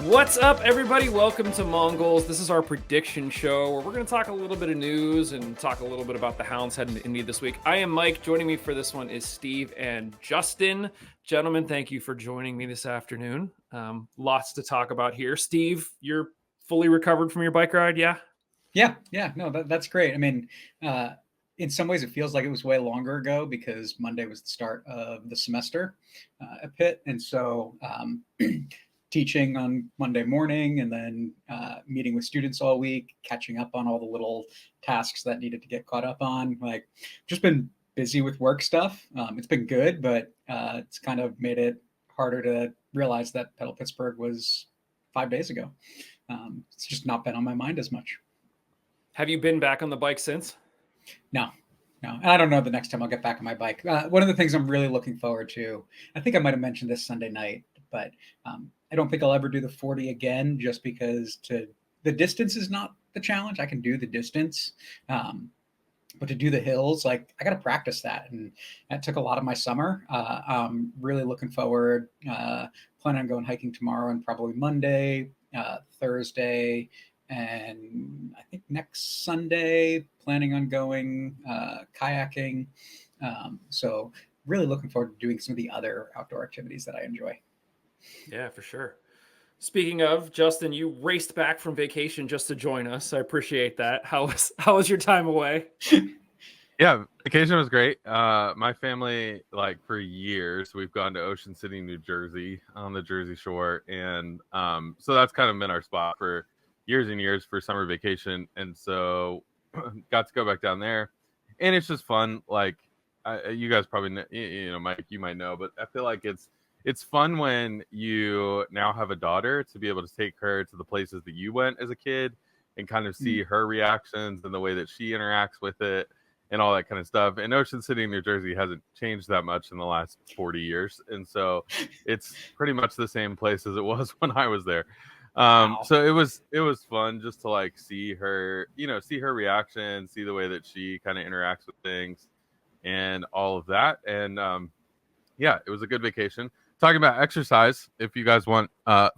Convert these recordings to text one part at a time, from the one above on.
What's up, everybody? Welcome to Mongols. This is our prediction show where we're going to talk a little bit of news and talk a little bit about the Hounds heading to Indy this week. I am Mike. Joining me for this one is Steve and Justin. Gentlemen, thank you for joining me this afternoon. Lots to talk about here. Steve, you're fully recovered from your bike ride, yeah? Yeah. No, that's great. I mean, in some ways, it feels like it was way longer ago because Monday was the start of the semester at Pitt. And so teaching on Monday morning and then meeting with students all week, catching up on all the little tasks that needed to get caught up on. Like, just been busy with work stuff. It's been good, but it's kind of made it harder to realize that Pedal Pittsburgh was 5 days ago. It's just not been on my mind as much. Have you been back on the bike since? No. And I don't know the next time I'll get back on my bike. One of the things I'm really looking forward to, I think I might have mentioned this Sunday night, but I don't think I'll ever do the 40 again just because the distance is not the challenge. I can do the distance. But to do the hills, like I got to practice that. And that took a lot of my summer. I'm really looking forward, planning on going hiking tomorrow and probably Monday, Thursday, and I think next Sunday, planning on going kayaking. So really looking forward to doing some of the other outdoor activities that I enjoy. Yeah, for sure. Speaking of, Justin, you raced back from vacation just to join us. I appreciate that. How was your time away? Yeah, vacation was great. My family, like for years, we've gone to Ocean City, New Jersey, on the Jersey Shore, and so that's kind of been our spot for years and years for summer vacation. And so got to go back down there, and it's just fun. Like you guys probably know, Mike, you might know, but I feel like it's fun when you now have a daughter to be able to take her to the places that you went as a kid and kind of see her reactions and the way that she interacts with it and all that kind of stuff. And Ocean City, New Jersey hasn't changed that much in the last 40 years. And so it's pretty much the same place as it was when I was there. Wow. So it was fun just to like see her reaction, see the way that she kind of interacts with things and all of that. And yeah, it was a good vacation. Talking about exercise, if you guys want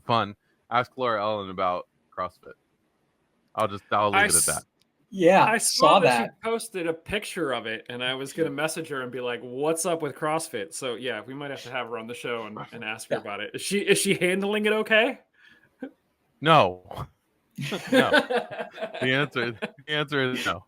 fun, ask Laura Ellen about CrossFit. I'll leave it at that. Yeah, I saw that she posted a picture of it, and I was going to message her and be like, "What's up with CrossFit?" So yeah, we might have to have her on the show and ask her about it. Is she handling it okay? No. No. The answer is no.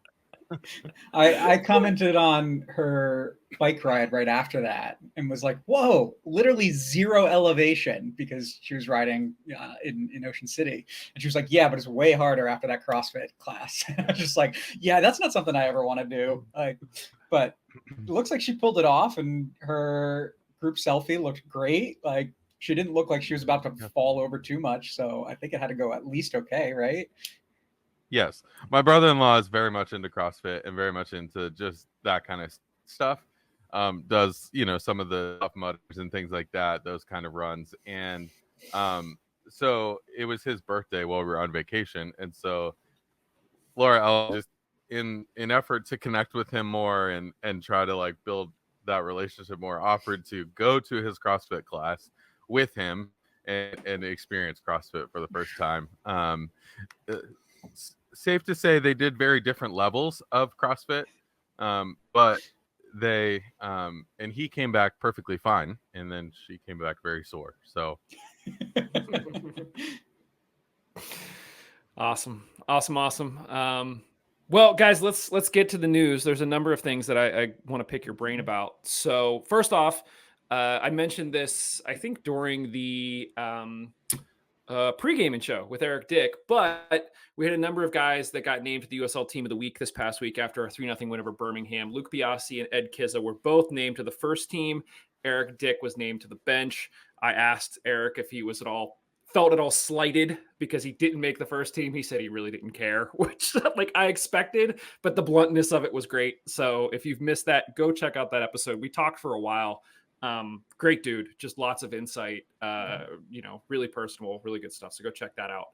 I commented on her bike ride right after that and was like, whoa, literally zero elevation because she was riding in Ocean City. And she was like, yeah, but it's way harder after that CrossFit class. I was just like, yeah, that's not something I ever want to do. But it looks like she pulled it off, and her group selfie looked great. Like, she didn't look like she was about to fall over too much. So I think it had to go at least okay, right? Yes. My brother-in-law is very much into CrossFit and very much into just that kind of stuff. Does, some of the Tough Mudders and things like that, those kind of runs. And so it was his birthday while we were on vacation. And so Laura Ellen, just in effort to connect with him more and try to like build that relationship more, offered to go to his CrossFit class with him and experience CrossFit for the first time. Safe to say they did very different levels of CrossFit, but they and he came back perfectly fine, and then she came back very sore. So Awesome. Well, guys, let's get to the news. There's a number of things that I want to pick your brain about. So first off, I mentioned this, I think, during the pre-gaming show with Eric Dick, but we had a number of guys that got named to the USL Team of the Week this past week after a 3-0 win over Birmingham. Luke Biasi and Ed Kizza were both named to the first team. Eric Dick was named to the bench. I asked Eric if he was felt at all slighted because he didn't make the first team. He said he really didn't care, which like I expected, but the bluntness of it was great. So if you've missed that, go check out that episode. We talked for a while. Great dude, just lots of insight, really personal, really good stuff. So go check that out.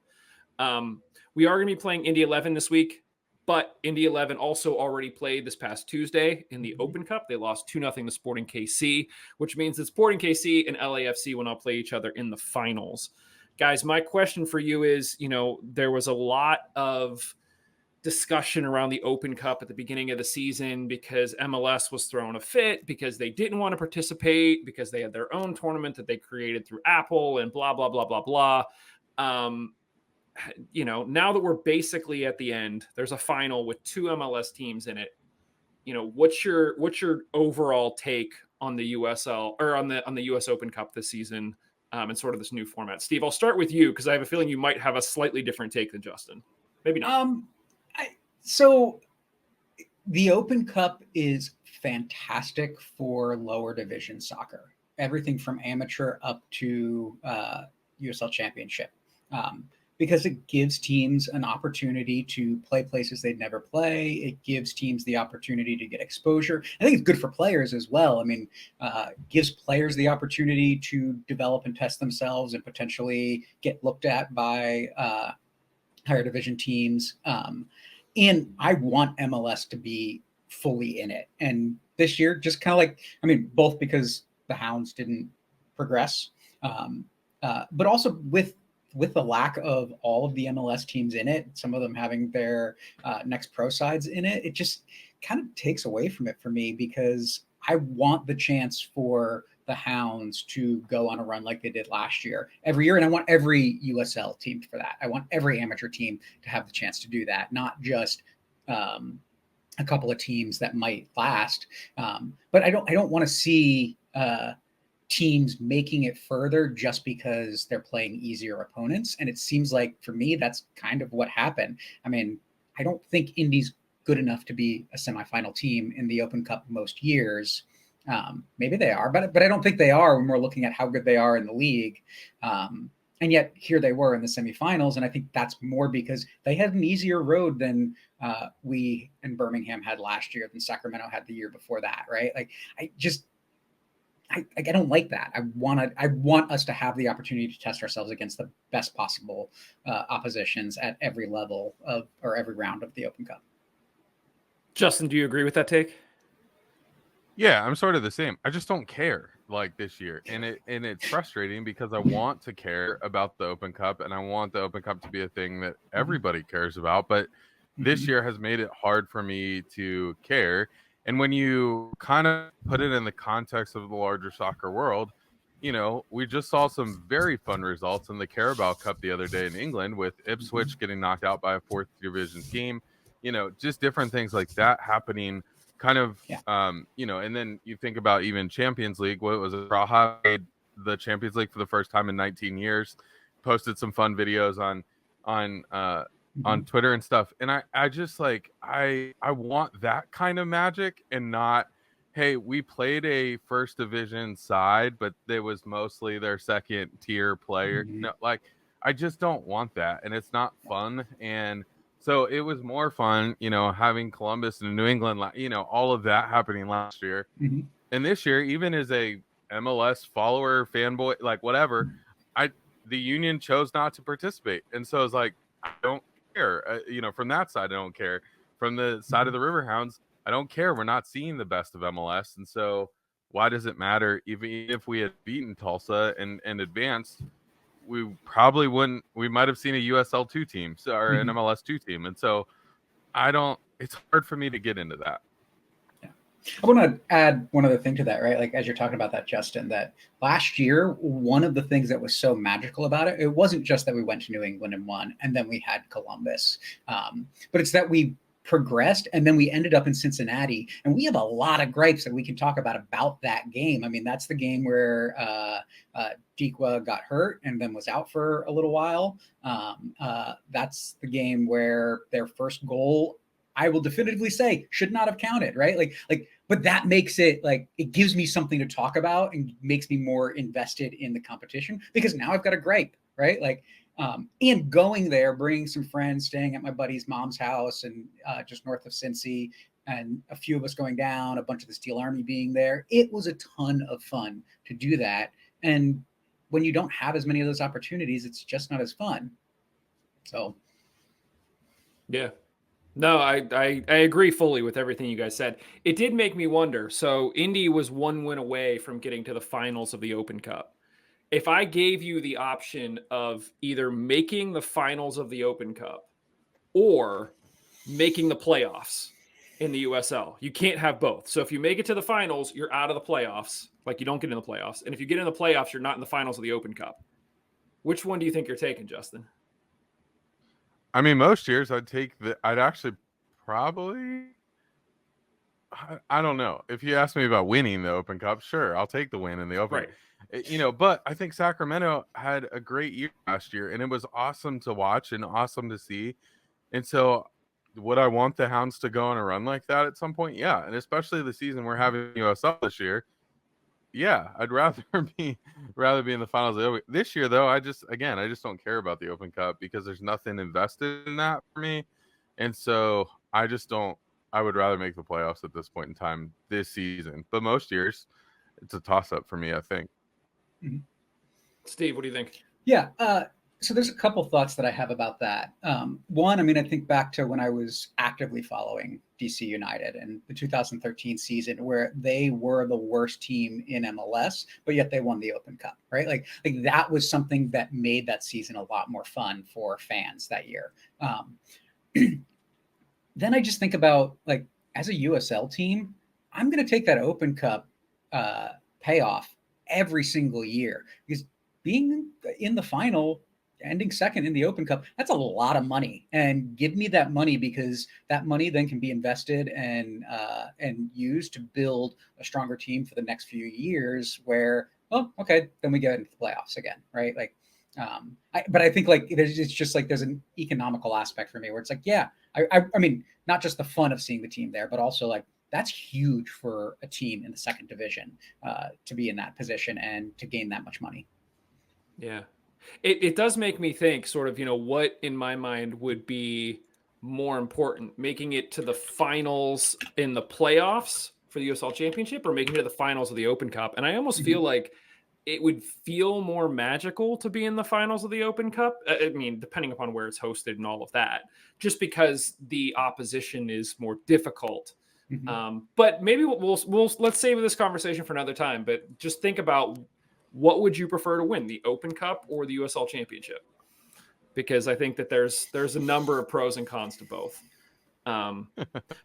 We are going to be playing Indy 11 this week, but Indy 11 also already played this past Tuesday in the Open Cup. They lost 2-0 to Sporting KC, which means that Sporting KC and LAFC will now play each other in the finals. Guys, my question for you is, there was a lot of discussion around the Open Cup at the beginning of the season because MLS was throwing a fit because they didn't want to participate because they had their own tournament that they created through Apple and blah, blah, blah, blah, blah. Now that we're basically at the end, there's a final with 2 MLS teams in it. What's your overall take on the USL or on the US Open Cup this season and sort of this new format? Steve, I'll start with you because I have a feeling you might have a slightly different take than Justin. Maybe not. So the Open Cup is fantastic for lower division soccer, everything from amateur up to USL Championship, because it gives teams an opportunity to play places they'd never play. It gives teams the opportunity to get exposure. I think it's good for players as well. I mean, gives players the opportunity to develop and test themselves and potentially get looked at by higher division teams. And I want MLS to be fully in it. And this year, just kind of both because the Hounds didn't progress, but also with the lack of all of the MLS teams in it, some of them having their next pro sides in it, it just kind of takes away from it for me because I want the chance for the Hounds to go on a run like they did last year every year. And I want every USL team for that. I want every amateur team to have the chance to do that, not just a couple of teams that might last. But I don't want to see teams making it further just because they're playing easier opponents. And it seems like for me, that's kind of what happened. I mean, I don't think Indy's good enough to be a semifinal team in the Open Cup most years. Maybe they are, but I don't think they are when we're looking at how good they are in the league. And yet here they were in the semifinals. And I think that's more because they had an easier road than we in Birmingham had last year, than Sacramento had the year before that. Right. Like I don't like that. I want us to have the opportunity to test ourselves against the best possible oppositions at every level or every round of the Open Cup. Justin, do you agree with that take? Yeah, I'm sort of the same. I just don't care like this year. And it's frustrating because I want to care about the Open Cup and I want the Open Cup to be a thing that everybody cares about. But this year has made it hard for me to care. And when you kind of put it in the context of the larger soccer world, we just saw some very fun results in the Carabao Cup the other day in England with Ipswich getting knocked out by a 4th division team, just different things like that happening. Kind of, and then you think about even Champions League. What was it? Praha made the Champions League for the first time in 19 years. Posted some fun videos on Twitter and stuff. And I just I want that kind of magic and not, hey, we played a first division side, but it was mostly their second tier player. No, I just don't want that, and it's not fun. And so it was more fun, having Columbus and New England, all of that happening last year. And this year, even as a MLS follower, fanboy, whatever, the Union chose not to participate. And so it's I don't care. From that side, I don't care. From the side of the Riverhounds, I don't care. We're not seeing the best of MLS. And so why does it matter? Even if we had beaten Tulsa and advanced, we probably wouldn't. We might have seen a USL 2 team or an MLS 2 team, and so it's hard for me to get into that. Yeah, I want to add one other thing to that, right? As you're talking about that, Justin, that last year, one of the things that was so magical about it wasn't just that we went to New England and won, and then we had Columbus, but it's that we progressed and then we ended up in Cincinnati, and we have a lot of gripes that we can talk about that game. I mean, that's the game where Dikwa got hurt and then was out for a little while. That's the game where their first goal, I will definitively say, should not have counted, right? But that makes it it gives me something to talk about and makes me more invested in the competition because now I've got a gripe, right? And going there, bringing some friends, staying at my buddy's mom's house and just north of Cincy, and a few of us going down, a bunch of the Steel Army being there. It was a ton of fun to do that. And when you don't have as many of those opportunities, it's just not as fun. So, yeah. No, I agree fully with everything you guys said. It did make me wonder. So Indy was 1 win away from getting to the finals of the Open Cup. if I gave you the option of either making the finals of the Open Cup or making the playoffs in the USL, you can't have both. So if you make it to the finals, you're out of the playoffs. Like, you don't get in the playoffs. And if you get in the playoffs, you're not in the finals of the Open Cup. Which one do you think you're taking, Justin? I mean, most years I'd actually probably, I don't know. If you ask me about winning the Open Cup, sure, I'll take the win in the Open. Right. But I think Sacramento had a great year last year, and it was awesome to watch and awesome to see. And so, would I want the Hounds to go on a run like that at some point? Yeah, and especially the season we're having USL this year. Yeah, I'd rather be in the finals. This year, though, I just don't care about the Open Cup because there's nothing invested in that for me, and so I just don't. I would rather make the playoffs at this point in time this season. But most years, it's a toss-up for me, I think. Mm-hmm. Steve, what do you think? Yeah. So there's a couple thoughts that I have about that. One, I mean, I think back to when I was actively following DC United and the 2013 season, where they were the worst team in MLS, but yet they won the Open Cup, right? Like that was something that made that season a lot more fun for fans that year. Then I just think about, like, as a USL team, I'm going to take that Open Cup payoff every single year, because being in the final, ending second in the Open Cup, that's a lot of money. And give me that money, because that money then can be invested and used to build a stronger team for the next few years where, oh, okay, then we get into the playoffs again, right? Like, but I think, like, it's just like there's an economical aspect for me where it's like, yeah, I mean, not just the fun of seeing the team there, but also, like, that's huge for a team in the second division to be in that position and to gain that much money. Yeah. It does make me think, sort of, what in my mind would be more important, making it to the finals in the playoffs for the USL Championship or making it to the finals of the Open Cup. And I almost feel like it would feel more magical to be in the finals of the Open Cup. I mean, depending upon where it's hosted and all of that, just because the opposition is more difficult. But maybe we'll let's save this conversation for another time. But just think about, what would you prefer to win, the Open Cup or the USL Championship? Because I think that there's a number of pros and cons to both.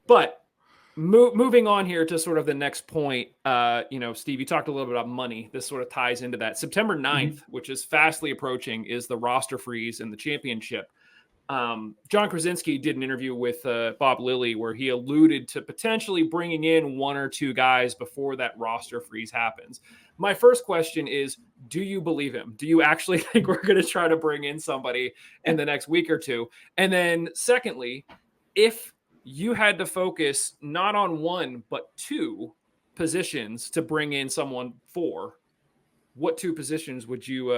But moving on here to sort of the next point, Steve, you talked a little bit about money. This sort of ties into that. September 9th, which is fastly approaching, is the roster freeze in the championship. John Krasinski did an interview with Bob Lilly where he alluded to potentially bringing in one or two guys before that roster freeze happens. My first question is, do you believe him? Do you actually think we're going to try to bring in somebody in the next week or two? And then secondly, if you had to focus not on one, but two positions to bring in someone for, what two positions would you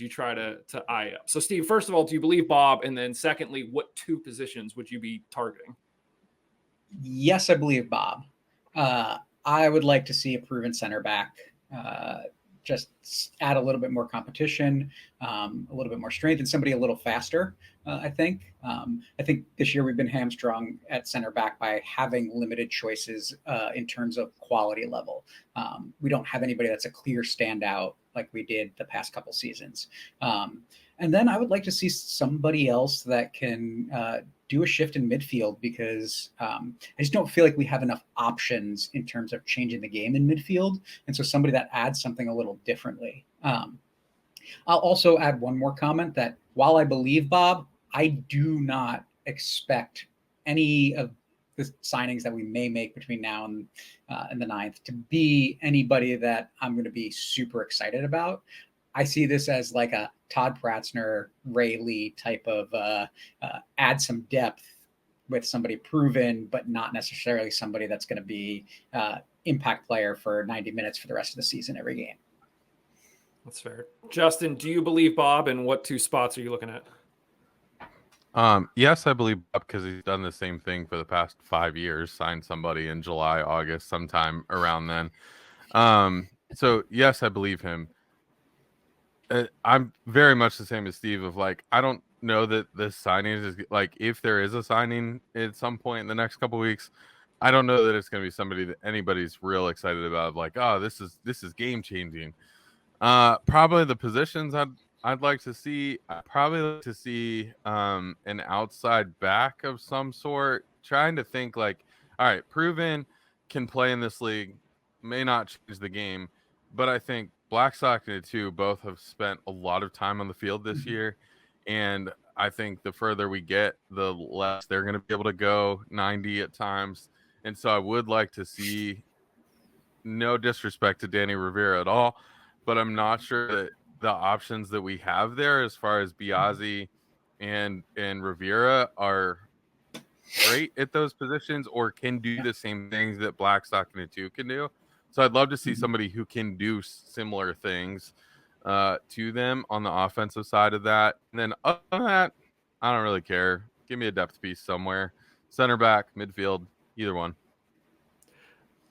try to eye up? So, Steve, first of all, do you believe Bob? And then secondly, what two positions would you be targeting? Yes, I believe Bob. I would like to see a proven center back, just add a little bit more competition, a little bit more strength, and somebody a little faster. I think this year we've been hamstrung at center back by having limited choices in terms of quality level. We don't have anybody that's a clear standout like we did the past couple seasons. And then I would like to see somebody else that can do a shift in midfield, because I just don't feel like we have enough options in terms of changing the game in midfield. And so somebody that adds something a little differently. I'll also add one more comment, that while I believe Bob, I do not expect any of the signings that we may make between now and the 9th to be anybody that I'm going to be super excited about. I see this as like a Todd Pratzner, Ray Lee type of add some depth with somebody proven, but not necessarily somebody that's going to be impact player for 90 minutes for the rest of the season every game. That's fair. Justin, do you believe Bob, and what two spots are you looking at? Yes, I believe Bob, because he's done the same thing for the past 5 years, signed somebody in July, August, sometime around then. So yes, I believe him. I'm very much the same as Steve, of like, I don't know that this signing is, like, if there is a signing at some point in the next couple of weeks, I don't know that it's going to be somebody that anybody's real excited about, like, oh, this is game changing. Probably the positions I'd like to see. I'd probably like to see an outside back of some sort. Trying to think like, all right, Proven can play in this league, may not change the game, but I think Blackstock and two both have spent a lot of time on the field this year, and I think the further we get, the less they're going to be able to go 90 at times. And so I would like to see, no disrespect to Danny Rivera at all, but I'm not sure that the options that we have there as far as Biazzi and Rivera are great at those positions or can do the same things that Blackstock and two can do. So I'd love to see somebody who can do similar things to them on the offensive side of that. And then other than that, I don't really care. Give me a depth piece somewhere. Center back, midfield, either one.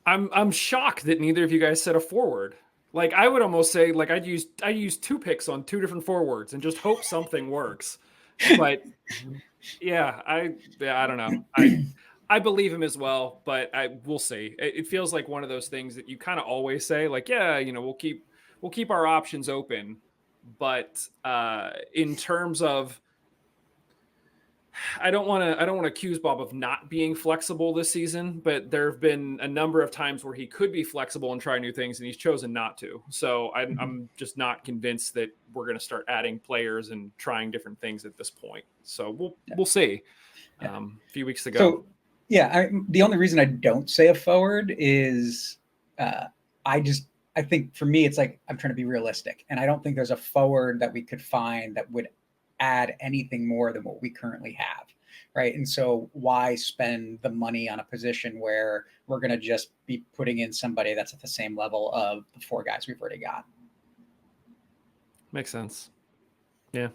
I'm shocked that neither of you guys said a forward. Like I would almost say like I'd use 2 picks on 2 different forwards and just hope something works. But yeah, I don't know. I believe him as well, but we'll see. It feels like one of those things that you kind of always say, like, yeah, we'll keep our options open. But in terms of, I don't want to accuse Bob of not being flexible this season, but there have been a number of times where he could be flexible and try new things, and he's chosen not to. So I'm just not convinced that we're going to start adding players and trying different things at this point. So we'll see. A few weeks to go. So, the only reason I don't say a forward is I think for me it's like I'm trying to be realistic, and I don't think there's a forward that we could find that would add anything more than what we currently have, right? And so why spend the money on a position where we're going to just be putting in somebody that's at the same level of the 4 guys we've already got? Makes sense. Yeah.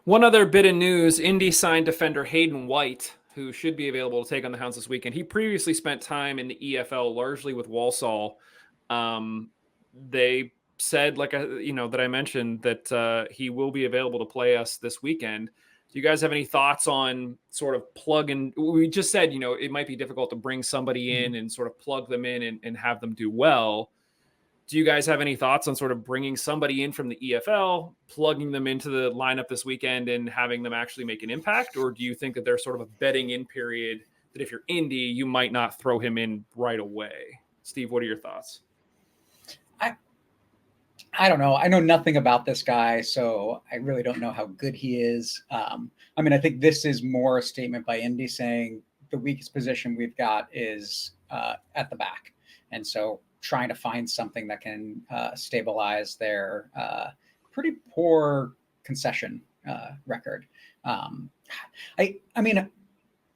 One other bit of news, Indy signed defender Hayden White, who should be available to take on the Hounds this weekend. He previously spent time in the EFL, largely with Walsall. They said, that I mentioned, that he will be available to play us this weekend. Do you guys have any thoughts on sort of we just said, it might be difficult to bring somebody in and sort of plug them in and have them do well. Do you guys have any thoughts on sort of bringing somebody in from the EFL, plugging them into the lineup this weekend and having them actually make an impact? Or do you think that there's sort of a bedding in period that if you're Indy, you might not throw him in right away? Steve, what are your thoughts? I don't know. I know nothing about this guy, so I really don't know how good he is. I think this is more a statement by Indy saying the weakest position we've got is at the back. And so trying to find something that can stabilize their pretty poor concession record.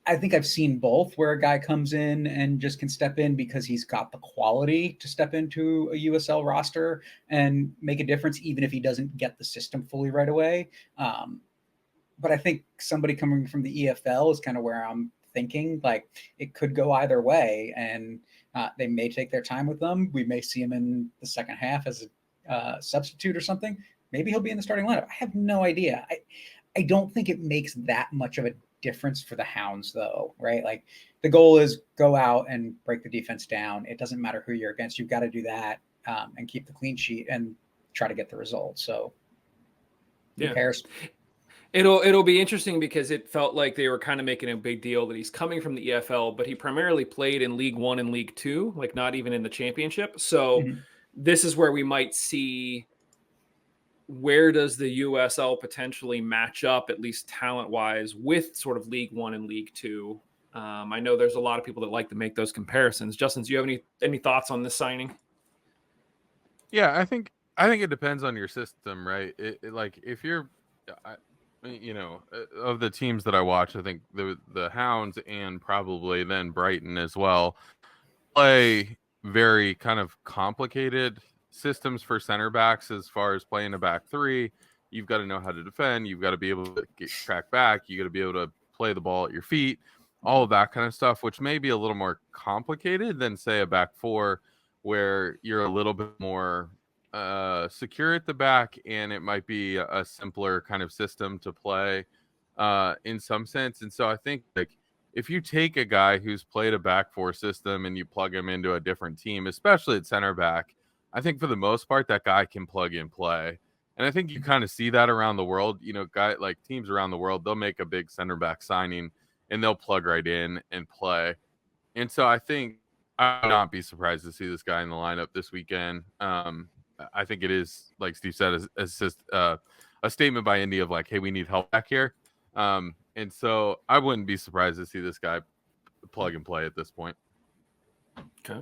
I think I've seen both where a guy comes in and just can step in because he's got the quality to step into a USL roster and make a difference, even if he doesn't get the system fully right away. But I think somebody coming from the EFL is kind of where I'm thinking, like it could go either way, and they may take their time with them. We may see him in the second half as a substitute or something. Maybe he'll be in the starting lineup. I have no idea. I don't think it makes that much of a difference for the Hounds, though, right? Like the goal is go out and break the defense down. It doesn't matter who you're against. You've got to do that and keep the clean sheet and try to get the result. So who cares? It'll be interesting because it felt like they were kind of making a big deal that he's coming from the EFL, but he primarily played in League One and League Two, like not even in the championship. So this is where we might see, where does the USL potentially match up, at least talent-wise, with sort of League One and League Two? I know there's a lot of people that like to make those comparisons. Justin, do you have any thoughts on this signing? Yeah, I think it depends on your system, right? Like if you're, of the teams that I watch, I think the Hounds and probably then Brighton as well play very kind of complicated systems for center backs as far as playing a back 3. You've got to know how to defend. You've got to be able to track back. You got to be able to play the ball at your feet, all of that kind of stuff, which may be a little more complicated than say a back 4 where you're a little bit more secure at the back, and it might be a simpler kind of system to play in some sense. And so I think like if you take a guy who's played a back 4 system and you plug him into a different team, especially at center back, I think for the most part, that guy can plug and play. And I think you kind of see that around the world. Like teams around the world, they'll make a big center back signing and they'll plug right in and play. And so I think I would not be surprised to see this guy in the lineup this weekend. I think it is, like Steve said, a statement by Indy of like, hey, we need help back here. And so I wouldn't be surprised to see this guy plug and play at this point. Okay.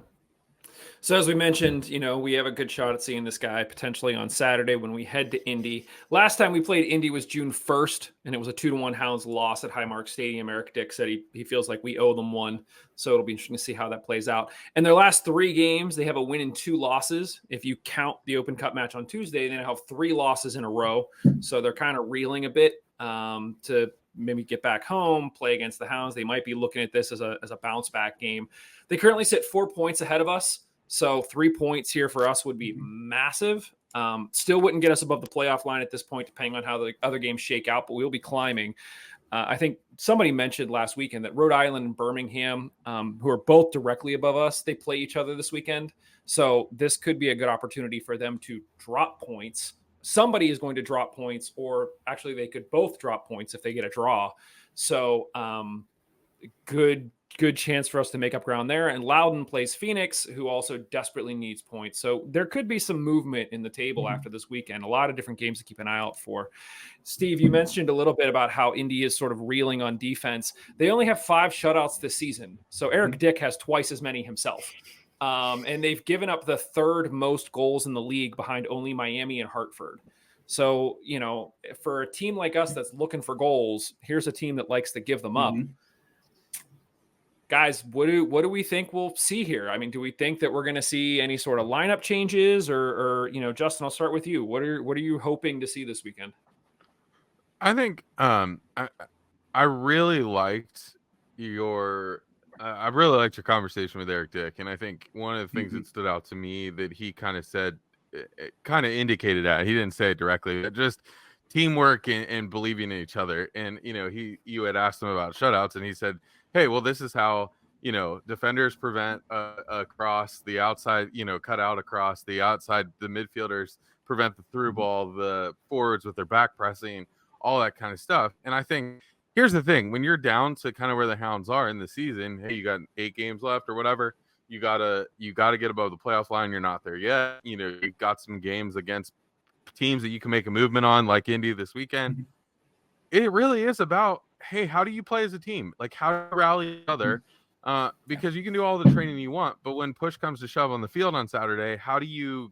So as we mentioned, we have a good shot at seeing this guy potentially on Saturday when we head to Indy. Last time we played Indy was June 1st, and it was a 2-1 Hounds loss at Highmark Stadium. Eric Dick said he feels like we owe them one, so it'll be interesting to see how that plays out. And their last 3 games, they have a win and 2 losses. If you count the Open Cup match on Tuesday, they have 3 losses in a row, so they're kind of reeling a bit to maybe get back home, play against the Hounds. They might be looking at this as a bounce back game. They currently sit 4 points ahead of us. So 3 points here for us would be massive. Still wouldn't get us above the playoff line at this point, depending on how the other games shake out, but we'll be climbing. I think somebody mentioned last weekend that Rhode Island and Birmingham, who are both directly above us, they play each other this weekend. So this could be a good opportunity for them to drop points. Somebody is going to drop points, or actually they could both drop points if they get a draw. So good chance for us to make up ground there. And Loudoun plays Phoenix, who also desperately needs points. So there could be some movement in the table after this weekend. A lot of different games to keep an eye out for. Steve, you mentioned a little bit about how Indy is sort of reeling on defense. They only have 5 shutouts this season. So Eric Dick has twice as many himself. And they've given up the 3rd most goals in the league behind only Miami and Hartford. So, for a team like us that's looking for goals, here's a team that likes to give them up. Guys, what do we think we'll see here? I mean, do we think that we're going to see any sort of lineup changes, or Justin, I'll start with you. What are you hoping to see this weekend? I think I really liked your conversation with Eric Dick, and I think one of the things that stood out to me that he kind of said, it kind of indicated that he didn't say it directly, but just teamwork and believing in each other. And you had asked him about shutouts, and he said, hey, well, this is how, defenders prevent across the outside, cut out across the outside, the midfielders prevent the through ball, the forwards with their back pressing, all that kind of stuff. And I think here's the thing, when you're down to kind of where the Hounds are in the season, hey, you got 8 games left or whatever, you gotta get above the playoff line. You're not there yet. You've got some games against teams that you can make a movement on, like Indy this weekend. It really is about, hey, how do you play as a team? Like, how to rally each other? Because you can do all the training you want, but when push comes to shove on the field on Saturday, how do you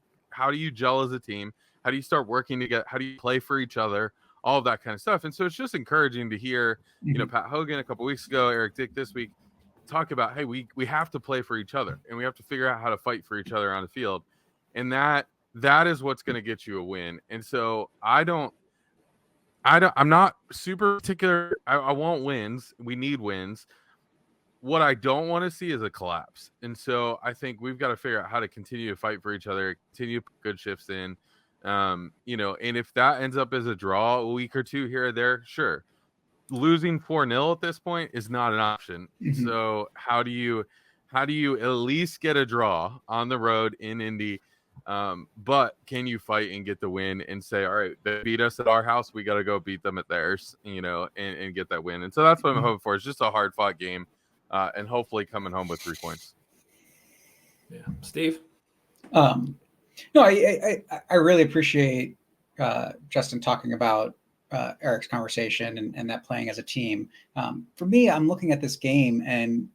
gel as a team? How do you start working together? How do you play for each other? All of that kind of stuff. And so it's just encouraging to hear, Pat Hogan a couple weeks ago, Eric Dick this week, talk about, hey, we have to play for each other, and we have to figure out how to fight for each other on the field. And that is what's going to get you a win. And so I'm not super particular. I want wins. We need wins. What I don't want to see is a collapse. And so I think we've got to figure out how to continue to fight for each other, continue to put good shifts in. And if that ends up as a draw a week or 2 here or there, sure. Losing 4-0 at this point is not an option. So how do you at least get a draw on the road in Indy? But can you fight and get the win and say, all right, they beat us at our house, we got to go beat them at theirs, and get that win. And so that's what I'm hoping for. It's just a hard fought game, and hopefully coming home with 3 points. Yeah. Steve? No, I really appreciate Justin talking about Eric's conversation and that playing as a team. For me, I'm looking at this game and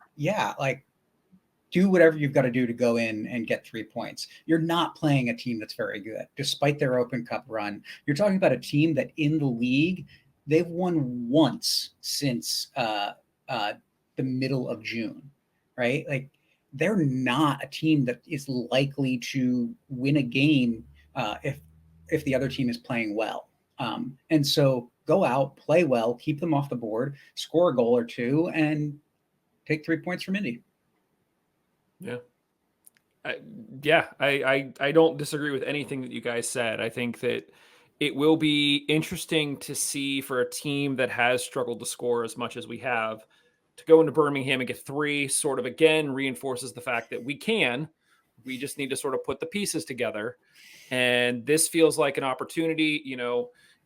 do whatever you've got to do to go in and get 3 points. You're not playing a team that's very good, despite their Open Cup run. You're talking about a team that in the league, they've won once since the middle of June, right? Like, they're not a team that is likely to win a game if the other team is playing well. And so go out, play well, keep them off the board, score a goal or 2, and take 3 points from Indy. Yeah. I don't disagree with anything that you guys said. I think that it will be interesting to see for a team that has struggled to score as much as we have to go into Birmingham and get 3 sort of again reinforces the fact that we can, We just need to sort of put the pieces together. And this feels like an opportunity.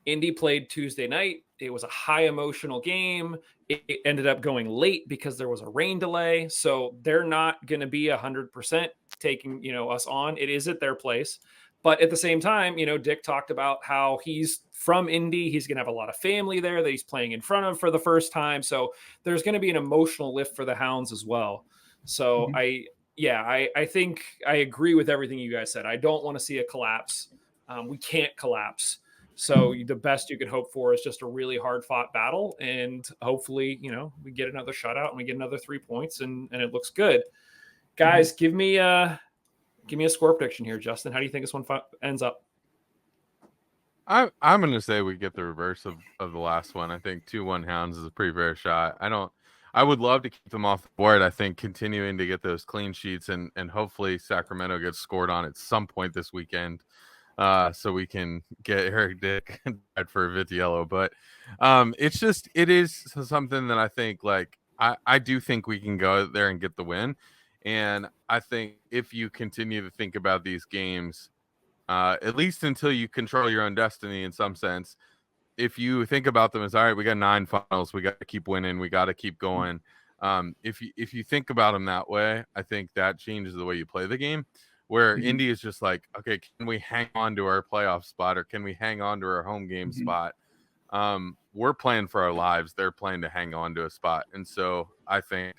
Indy played Tuesday night. It was a high emotional game. It ended up going late because there was a rain delay. So they're not going to be 100% taking, us on. It is at their place. But at the same time, Dick talked about how he's from Indy. He's going to have a lot of family there that he's playing in front of for the first time. So there's going to be an emotional lift for the Hounds as well. So I think I agree with everything you guys said. I don't want to see a collapse. We can't collapse. So the best you could hope for is just a really hard fought battle. And hopefully, we get another shutout and we get another 3 points and it looks good. Guys, give me a score prediction here, Justin. How do you think this one ends up? I'm going to say we get the reverse of the last one. I think 2-1 Hounds is a pretty fair shot. I would love to keep them off the board. I think continuing to get those clean sheets and hopefully Sacramento gets scored on at some point this weekend, so we can get Eric Dick for Vitiello. But it is something that I think, like, I do think we can go out there and get the win. And I think if you continue to think about these games, at least until you control your own destiny in some sense, if you think about them as, all right, we got 9 finals, we got to keep winning, we got to keep going. If you think about them that way, I think that changes the way you play the game. Where Indy is just like, okay, can we hang on to our playoff spot, or can we hang on to our home game spot? We're playing for our lives. They're playing to hang on to a spot. And so I think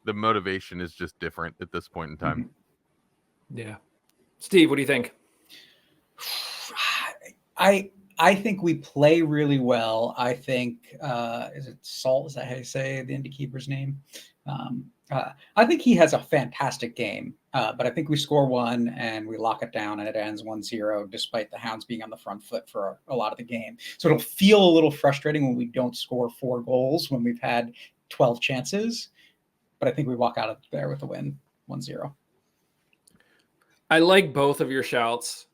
the motivation is just different at this point in time. Yeah. Steve, what do you think? I think we play really well. I think, is it Salt? Is that how you say the Indy keeper's name? I think he has a fantastic game, but I think we score 1 and we lock it down and it ends 1-0, despite the Hounds being on the front foot for a lot of the game. So it'll feel a little frustrating when we don't score 4 goals when we've had 12 chances, but I think we walk out of there with a win, 1-0. I like both of your shouts.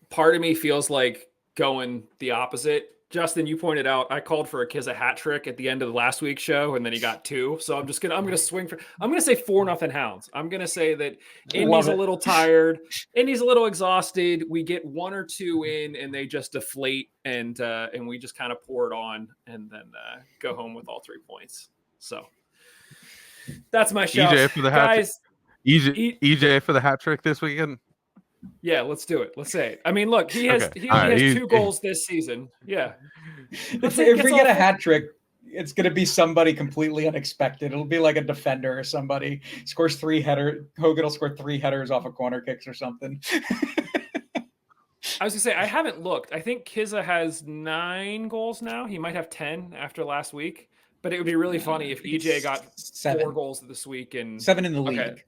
Part of me feels like going the opposite. Justin, you pointed out I called for a Kiza hat trick at the end of the last week's show, and then he got 2. So I'm gonna swing for. I'm gonna say 4-0 Hounds. I'm gonna say that Indy's a little tired, Indy's a little exhausted. We get 1 or 2 in, and they just deflate, and we just kind of pour it on, and then go home with all 3 points. So that's my shout. EJ for the hat trick. EJ for the hat trick this weekend. Yeah, let's do it. Let's say it. I mean, look, he has 2 goals this season. Yeah. If we get a hat trick, it's going to be somebody completely unexpected. It'll be like a defender or somebody scores 3 header. Hogan will score 3 headers off of corner kicks or something. I was gonna say, I haven't looked. I think Kiza has 9 goals now. He might have 10 after last week, but it would be really funny if EJ got 4 goals this week and 7 in the league. Okay.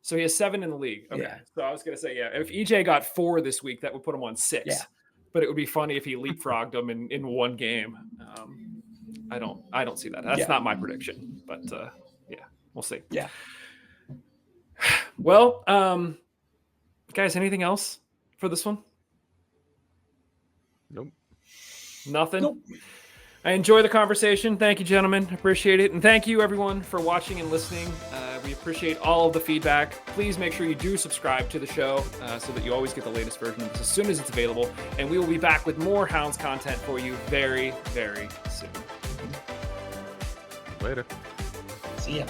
So he has 7 in the league. Okay. Yeah. So I was going to say, if EJ got 4 this week, that would put him on 6. Yeah. But it would be funny if he leapfrogged him in 1 game. I don't see that. That's not my prediction. But we'll see. Yeah. Well, guys, anything else for this one? Nope. Nothing? Nope. I enjoy the conversation. Thank you, gentlemen. Appreciate it. And thank you, everyone, for watching and listening. We appreciate all of the feedback. Please make sure you do subscribe to the show so that you always get the latest version of this as soon as it's available. And we will be back with more Hounds content for you very, very soon. Later. See ya.